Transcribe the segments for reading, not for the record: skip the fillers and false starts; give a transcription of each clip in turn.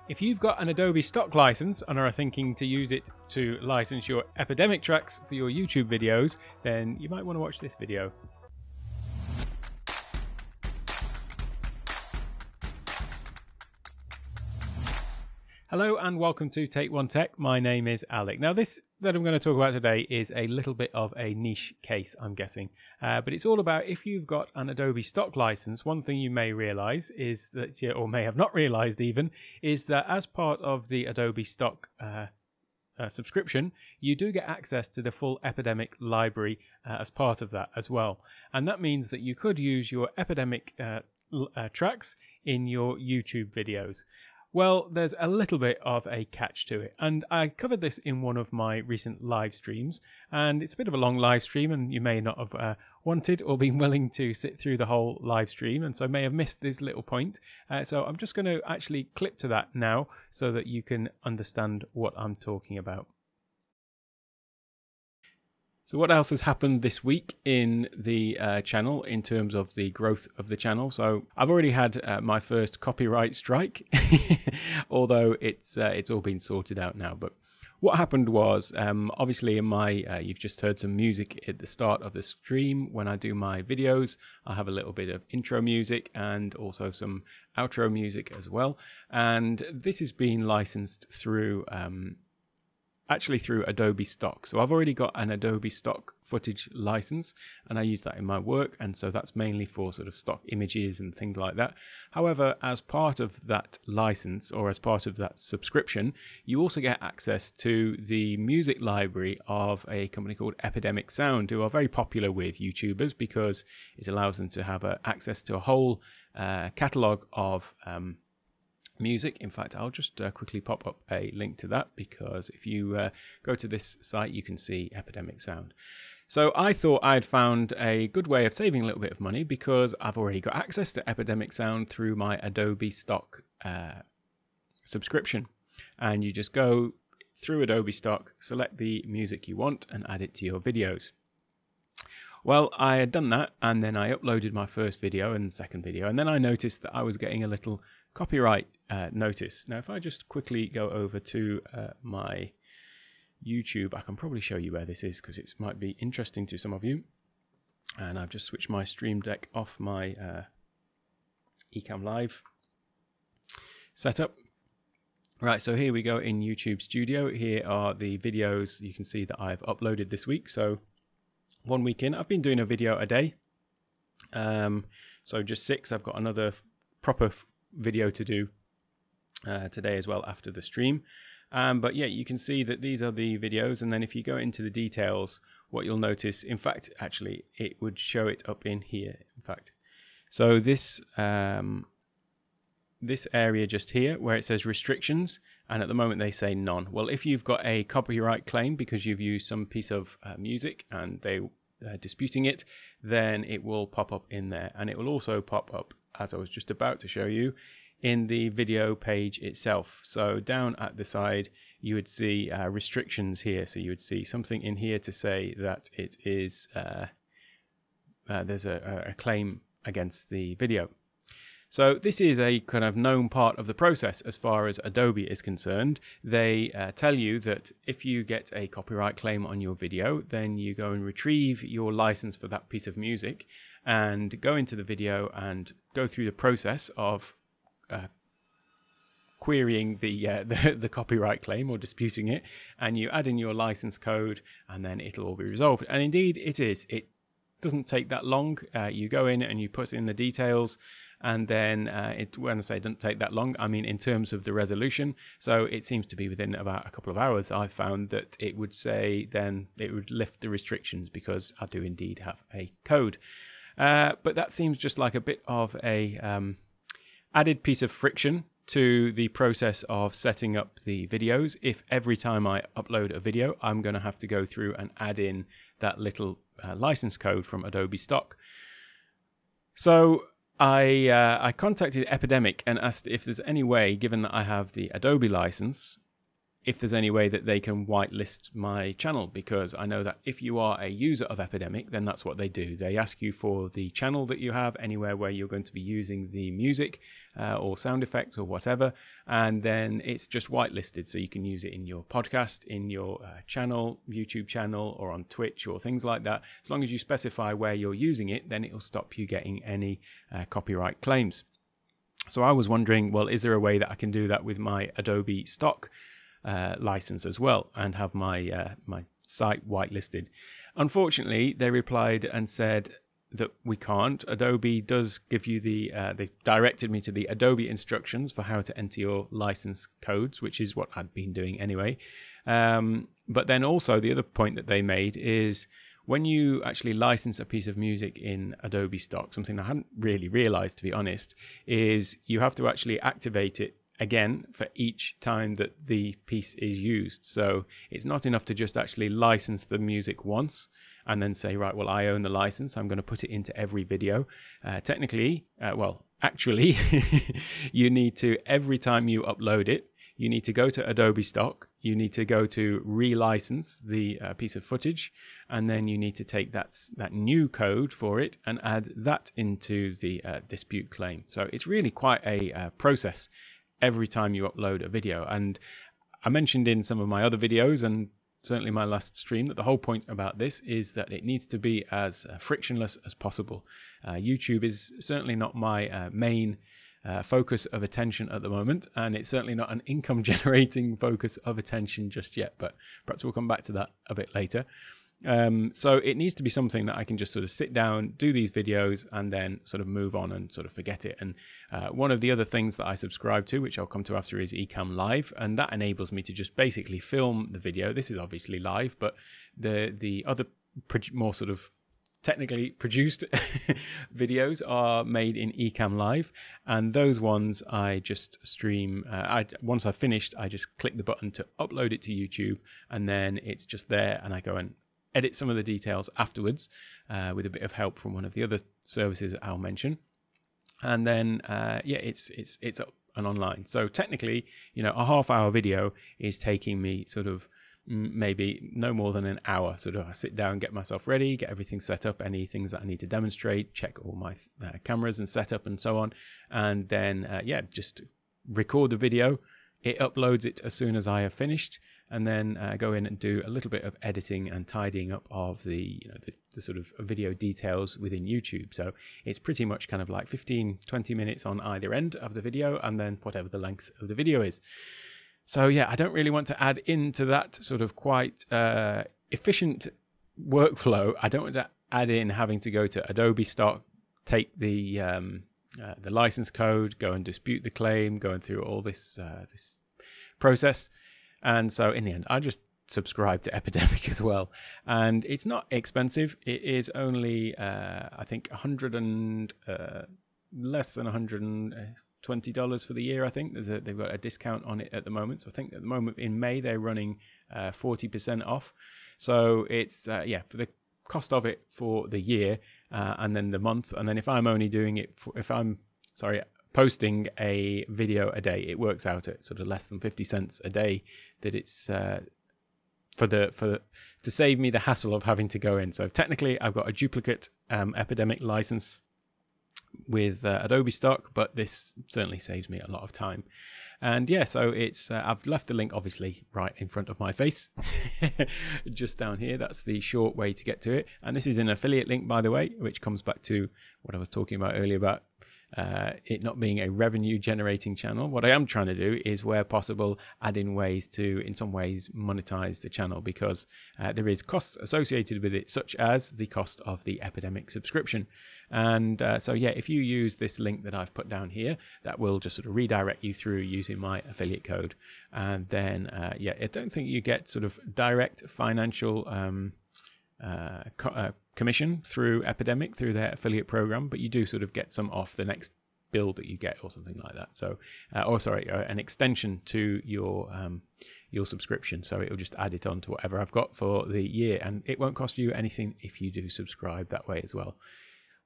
If you've got an Adobe Stock license and are thinking to use it to license your Epidemic tracks for your YouTube videos, then you might want to watch this video. Hello and welcome to Take One Tech. My name is Alec. Now this that I'm going to talk about today is a little bit of a niche case, I'm guessing. But it's all about if you've got an Adobe Stock license, one thing you may realize is that, or may have not realized even, is that as part of the Adobe Stock subscription, you do get access to the full Epidemic library as part of that as well. And that means that you could use your Epidemic tracks in your YouTube videos. Well, there's a little bit of a catch to it, and I covered this in one of my recent live streams, and it's a bit of a long live stream, and you may not have wanted or been willing to sit through the whole live stream, and so may have missed this little point. So I'm just going to actually clip to that now so that you can understand what I'm talking about. So what else has happened this week in the channel in terms of the growth of the channel? So I've already had my first copyright strike, although it's all been sorted out now. But what happened was, obviously in my, you've just heard some music at the start of the stream. When I do my videos, I have a little bit of intro music and also some outro music as well. And this has been licensed through actually through Adobe Stock. So I've already got an Adobe Stock footage license and I use that in my work, and so that's mainly for sort of stock images and things like that. However, as part of that license or as part of that subscription, you also get access to the music library of a company called Epidemic Sound, who are very popular with YouTubers because it allows them to have access to a whole catalogue of music. In fact, I'll just quickly pop up a link to that, because if you go to this site you can see Epidemic Sound. So I thought I'd found a good way of saving a little bit of money, because I've already got access to Epidemic Sound through my Adobe Stock subscription, and you just go through Adobe Stock, select the music you want and add it to your videos. Well, I had done that, and then I uploaded my first video and second video, and then I noticed that I was getting a little copyright notice. Now, if I just quickly go over to my YouTube, I can probably show you where this is because it might be interesting to some of you. And I've just switched my Stream Deck off my Ecamm Live setup. Right, so here we go in YouTube Studio. Here are the videos you can see that I've uploaded this week. So 1 week in, I've been doing a video a day. So just 6. I've got another proper video to do today as well after the stream. But yeah, you can see that these are the videos, and then if you go into the details, what you'll notice, in fact, actually, it would show it up in here, in fact. So this this area just here where it says restrictions, and at the moment they say none. Well, if you've got a copyright claim because you've used some piece of music and they're disputing it, then it will pop up in there, and it will also pop up, as I was just about to show you, in the video page itself. So down at the side you would see restrictions here, so you would see something in here to say that it is there's a claim against the video. So this is a kind of known part of the process as far as Adobe is concerned. They tell you that if you get a copyright claim on your video, then you go and retrieve your license for that piece of music and go into the video and go through the process of querying the copyright claim or disputing it, and you add in your license code, and then it'll all be resolved. And indeed it is. It doesn't take that long. You go in and you put in the details, and then when I say it doesn't take that long, I mean in terms of the resolution. So it seems to be within about a couple of hours. I found that it would say then it would lift the restrictions because I do indeed have a code. But that seems just like a bit of a added piece of friction to the process of setting up the videos. If every time I upload a video, I'm going to have to go through and add in that little license code from Adobe Stock. So I contacted Epidemic and asked if there's any way, given that I have the Adobe license, if there's any way that they can whitelist my channel, because I know that if you are a user of Epidemic, then that's what they do. They ask you for the channel that you have, anywhere where you're going to be using the music or sound effects or whatever, and then it's just whitelisted, so you can use it in your podcast, in your channel, YouTube channel, or on Twitch or things like that. As long as you specify where you're using it, then it will stop you getting any copyright claims. So I was wondering, well, is there a way that I can do that with my Adobe Stock license as well, and have my my site whitelisted? Unfortunately, they replied and said that we can't. Adobe does give you the they directed me to the Adobe instructions for how to enter your license codes, which is what I'd been doing anyway. But then also the other point that they made is, when you actually license a piece of music in Adobe Stock, something I hadn't really realized, to be honest, is you have to actually activate it again for each time that the piece is used. So it's not enough to just actually license the music once and then say, right, well, I own the license, I'm going to put it into every video. Actually, you need to, every time you upload it, you need to go to Adobe Stock, you need to go to relicense the piece of footage, and then you need to take that new code for it and add that into the dispute claim. So it's really quite a process every time you upload a video. And I mentioned in some of my other videos, and certainly my last stream, that the whole point about this is that it needs to be as frictionless as possible. YouTube is certainly not my main focus of attention at the moment, and it's certainly not an income generating focus of attention just yet, but perhaps we'll come back to that a bit later. So it needs to be something that I can just sort of sit down, do these videos, and then sort of move on and sort of forget it. And one of the other things that I subscribe to, which I'll come to after, is Ecamm Live, and that enables me to just basically film the video. This is obviously live, but the other more sort of technically produced videos are made in Ecamm Live, and those ones I just stream. Once I've finished, I just click the button to upload it to YouTube, and then it's just there, and I go and edit some of the details afterwards with a bit of help from one of the other services that I'll mention, and then it's up and online. So technically, a half-hour video is taking me sort of maybe no more than an hour. Sort of I sit down, get myself ready, get everything set up, any things that I need to demonstrate, check all my cameras and setup and so on, and then just record the video. It uploads it as soon as I have finished, and then go in and do a little bit of editing and tidying up of the sort of video details within YouTube. So it's pretty much kind of like 15-20 minutes on either end of the video, and then whatever the length of the video is. So yeah, I don't really want to add into that sort of quite efficient workflow. I don't want to add in having to go to Adobe Stock, take the license code, go and dispute the claim, going through all this process. And so in the end, I just subscribe to Epidemic as well. And it's not expensive. It is only, I think, less than $120 for the year. I think they've got a discount on it at the moment. So I think at the moment in May, they're running 40% off. So it's, for the cost of it for the year and then the month. And then if I'm only doing it, posting a video a day, it works out at sort of less than 50 cents a day that it's to save me the hassle of having to go in. So technically I've got a duplicate Epidemic license with Adobe Stock, but this certainly saves me a lot of time. And yeah, so it's I've left the link obviously right in front of my face just down here. That's the short way to get to it, and this is an affiliate link, by the way, which comes back to what I was talking about earlier about it not being a revenue generating channel. What I am trying to do is, where possible, add in ways to, in some ways, monetize the channel, because there is costs associated with it, such as the cost of the Epidemic subscription. And so yeah, if you use this link that I've put down here, that will just sort of redirect you through using my affiliate code. And then I don't think you get sort of direct financial commission through Epidemic, through their affiliate program, but you do sort of get some off the next bill that you get or something like that. So an extension to your subscription, so it will just add it on to whatever I've got for the year, and it won't cost you anything if you do subscribe that way as well.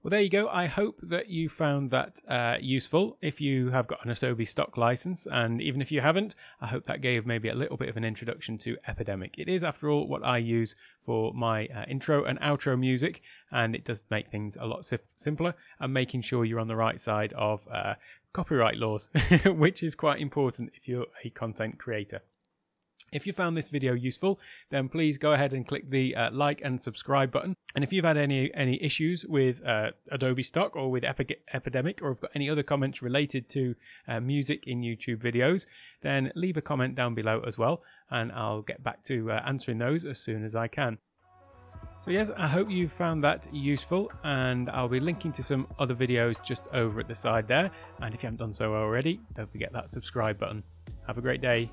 Well, there you go. I hope that you found that useful if you have got an Adobe Stock license, and even if you haven't, I hope that gave maybe a little bit of an introduction to Epidemic. It is, after all, what I use for my intro and outro music, and it does make things a lot simpler and making sure you're on the right side of copyright laws, which is quite important if you're a content creator. If you found this video useful, then please go ahead and click the like and subscribe button. And if you've had any issues with Adobe Stock or with Epidemic, or have got any other comments related to music in YouTube videos, then leave a comment down below as well, and I'll get back to answering those as soon as I can. So yes, I hope you found that useful, and I'll be linking to some other videos just over at the side there. And if you haven't done so already, don't forget that subscribe button. Have a great day.